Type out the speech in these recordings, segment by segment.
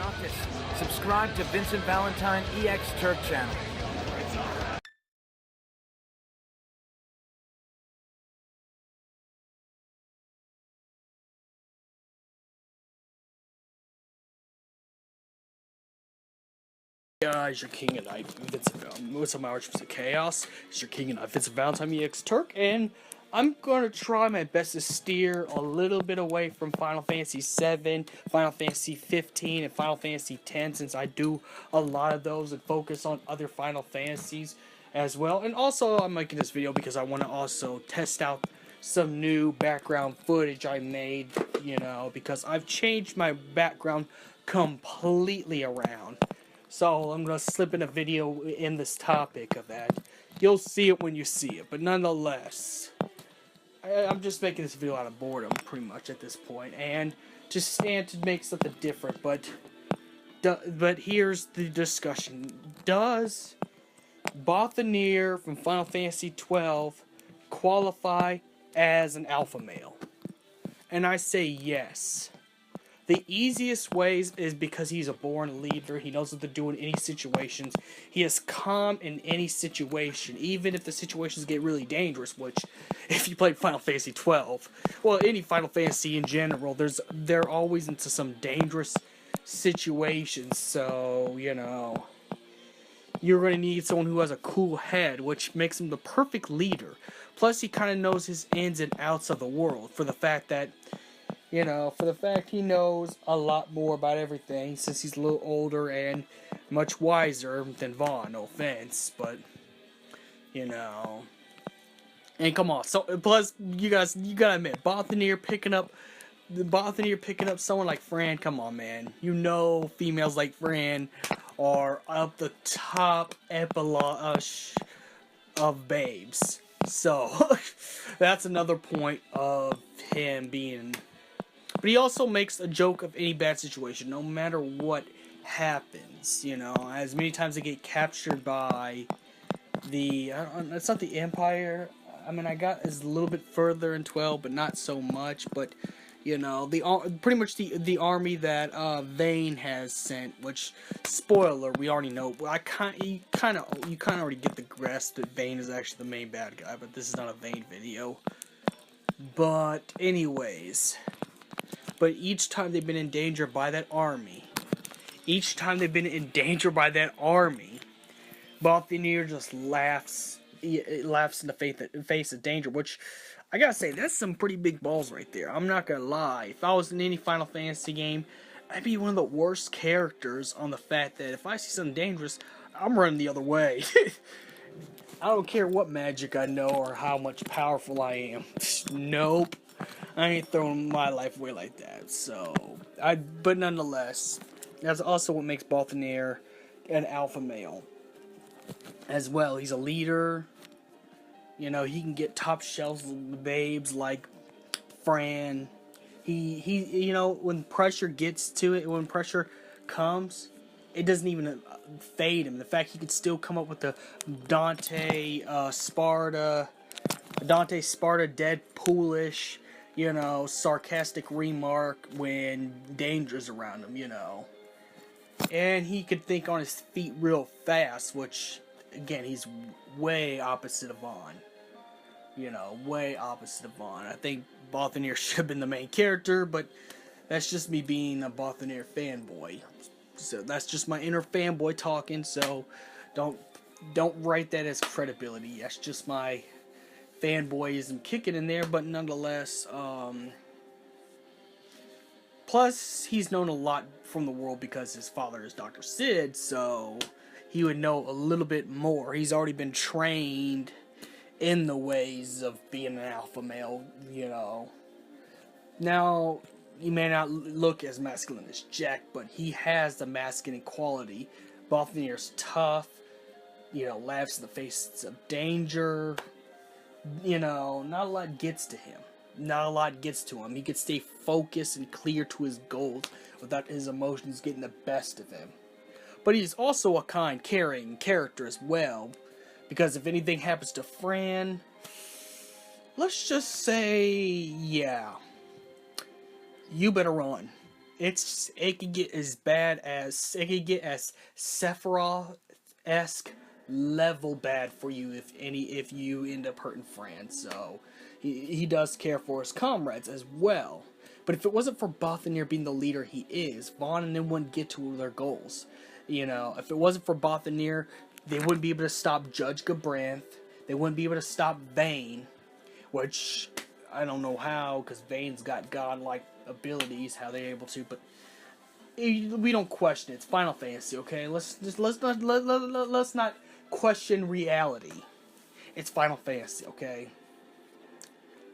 Raucous. Subscribe to Vincent Valentine EX Turk channel. Guys, your King and I, what's up, my Archers of Chaos? It's your King and I, Vincent Valentine EX Turk, and I'm gonna try my best to steer a little bit away from Final Fantasy VII, Final Fantasy 15, and Final Fantasy X, since I do a lot of those and focus on other Final Fantasies as well. And also, I'm making this video because I want to also test out some new background footage I made, because I've changed my background completely around. So I'm going to slip in a video in this topic of that. You'll see it when you see it. But nonetheless, I'm just making this video out of boredom pretty much at this point. And to make something different. But here's the discussion. Does Bathineir from Final Fantasy XII qualify as an alpha male? And I say yes. The easiest ways is because he's a born leader. He knows what to do in any situations. He is calm in any situation, even if the situations get really dangerous. Which, if you played Final Fantasy XII, well, any Final Fantasy in general, they're always into some dangerous situations. So you're going to need someone who has a cool head, which makes him the perfect leader. Plus, he kind of knows his ins and outs of the world for the fact that. He knows a lot more about everything since he's a little older and much wiser than Vaughn, no offense, but, And come on, so, plus, you gotta admit, Bathineir picking up someone like Fran, come on, man. Females like Fran are up the top echelon of babes. So, that's another point of him being... But he also makes a joke of any bad situation, no matter what happens, As many times they get captured by it's not the Empire. I mean, I got is a little bit further in 12, but not so much. But, pretty much the army that Vane has sent, which, spoiler, we already know. You kind of already get the grasp that Vane is actually the main bad guy, but this is not a Vane video. But, anyways... But each time they've been in danger by that army, Bathineir just laughs in the face of danger, which, I gotta say, that's some pretty big balls right there. I'm not gonna lie. If I was in any Final Fantasy game, I'd be one of the worst characters on the fact that if I see something dangerous, I'm running the other way. I don't care what magic I know or how much powerful I am. Nope. I ain't throwing my life away like that. But nonetheless, that's also what makes Bathineir an alpha male. As well, he's a leader. He can get top shelves babes like Fran. He when pressure gets to it, when pressure comes, it doesn't even fade him. The fact he could still come up with the Dante Sparta Deadpoolish, sarcastic remark when danger's around him, And he could think on his feet real fast, which, again, he's way opposite of Vaughn. Way opposite of Vaughn. I think Bathineir should have been the main character, but that's just me being a Bathineir fanboy. So that's just my inner fanboy talking, so don't write that as credibility. That's just my fanboyism kicking in there, but nonetheless, plus he's known a lot from the world because his father is Dr. Sid, so he would know a little bit more. He's already been trained in the ways of being an alpha male, Now, he may not look as masculine as Jack, but he has the masculine quality. Bathineir's tough, laughs in the face of danger. Not a lot gets to him. He can stay focused and clear to his goals without his emotions getting the best of him. But he's also a kind, caring character as well. Because if anything happens to Fran, let's just say, yeah, you better run. it can get as bad as Sephiroth-esque level bad for you if you end up hurting Fran. So he does care for his comrades as well. But if it wasn't for Bathineir being the leader he is, Vaughn and them wouldn't get to their goals. You know, if it wasn't for Bathineir, they wouldn't be able to stop Judge Gabranth. They wouldn't be able to stop Vayne, which I don't know how, because Vayne's got godlike abilities, how they're able to, but we don't question it. It's Final Fantasy, okay? Let's not question reality. It's Final Fantasy, okay?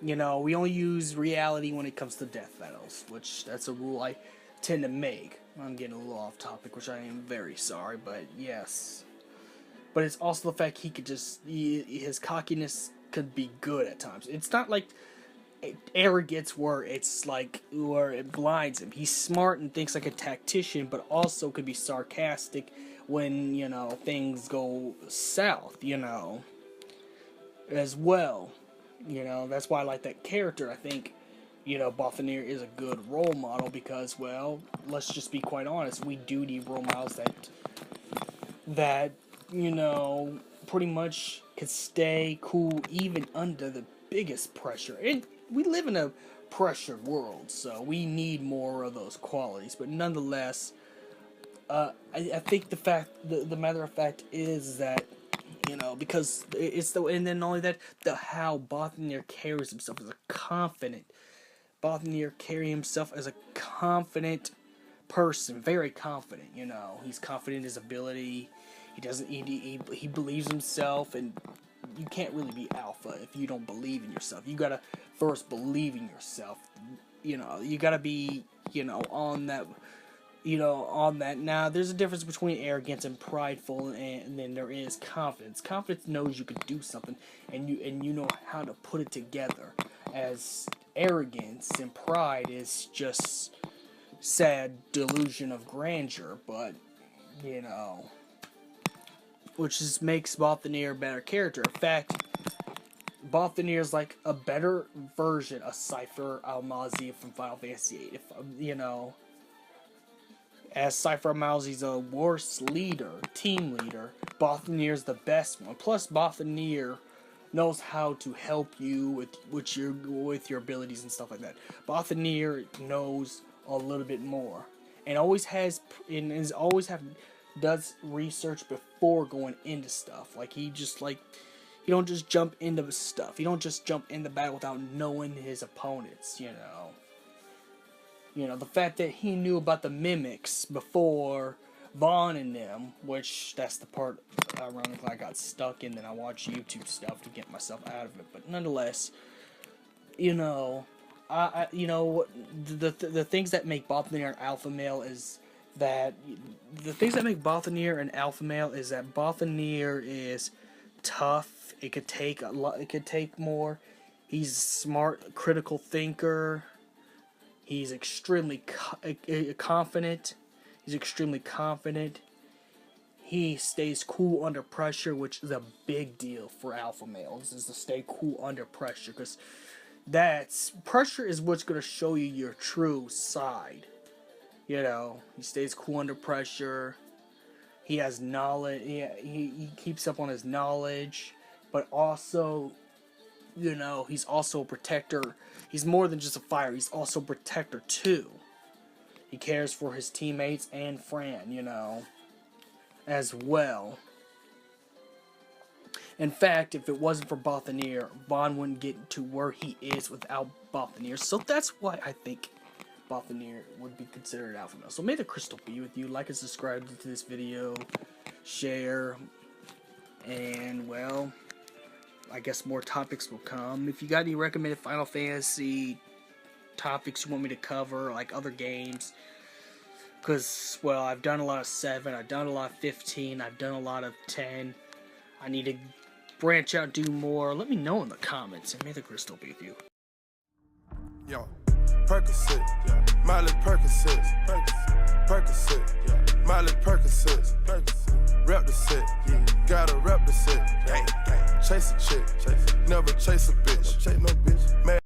You know, we only use reality when it comes to death battles, which that's a rule I tend to make. I'm getting a little off topic, which I am very sorry, but yes. But it's also the fact he could just, his cockiness could be good at times. It's not like arrogance where it's like, where it blinds him. He's smart and thinks like a tactician, but also could be sarcastic when, you know, things go south, you know, as well. You know, that's why I like that character. I think, you know, Bathineir is a good role model because, well, let's just be quite honest, we do need role models that, you know, pretty much could stay cool even under the biggest pressure. And we live in a pressured world, so we need more of those qualities. But nonetheless, I think the matter of fact is that, you know, because it's the, and then not only that, how Bathineir carries himself as a confident. Bathineir carry himself as a confident person, very confident. You know, he's confident in his ability. He doesn't. He believes himself, and you can't really be alpha if you don't believe in yourself. You gotta first believe in yourself. You know, you gotta be, you know, on that. You know, on that. Now, there's a difference between arrogance and prideful, and then there is confidence. Confidence knows you can do something, and you know how to put it together. As arrogance and pride is just sad delusion of grandeur, but, you know, which just makes Bathineir a better character. In fact, Bathineir is like a better version of Cypher Almazi from Final Fantasy VIII. If, you know, as Cypher Almazi's a worse leader, team leader, Bathineir is the best one. Plus, Bathineir knows how to help you with your abilities and stuff like that. Bathineir knows a little bit more, and always does research before going into stuff. Like he don't just jump into stuff. He don't just jump into battle without knowing his opponents. You know, the fact that he knew about the mimics before Vaughn and them, which that's the part, ironically, I got stuck in, and I watched YouTube stuff to get myself out of it. But nonetheless, you know, you know, the things that make Bathineir an alpha male is that Bathineir is tough. It could take a lot. It could take more. He's a smart, critical thinker. He's extremely confident. He's extremely confident. He stays cool under pressure, which is a big deal for alpha males, is to stay cool under pressure, because pressure is what's going to show you your true side. You know, he stays cool under pressure. He has knowledge. He keeps up on his knowledge, but also, you know, he's also a protector. He's more than just a fighter. He's also a protector too. He cares for his teammates and Fran, you know, as well. In fact, if it wasn't for Bathineir, Vaughn wouldn't get to where he is without Bathineir. So that's why I think Bathineir would be considered alpha male. So may the crystal be with you. Like and subscribe to this video. Share. And, well, I guess more topics will come. If you got any recommended Final Fantasy topics you want me to cover, like other games, because, well, I've done a lot of 7, I've done a lot of 15, I've done a lot of 10. I need to branch out, do more. Let me know in the comments, and may the crystal be with you. Yo, Percocet, yeah. Miley Percocet, Percocet, yeah. Miley Percocet, rep the set, yeah. Gotta rep the set, gang, gang. Chase a chick, never chase a bitch, chase no bitch.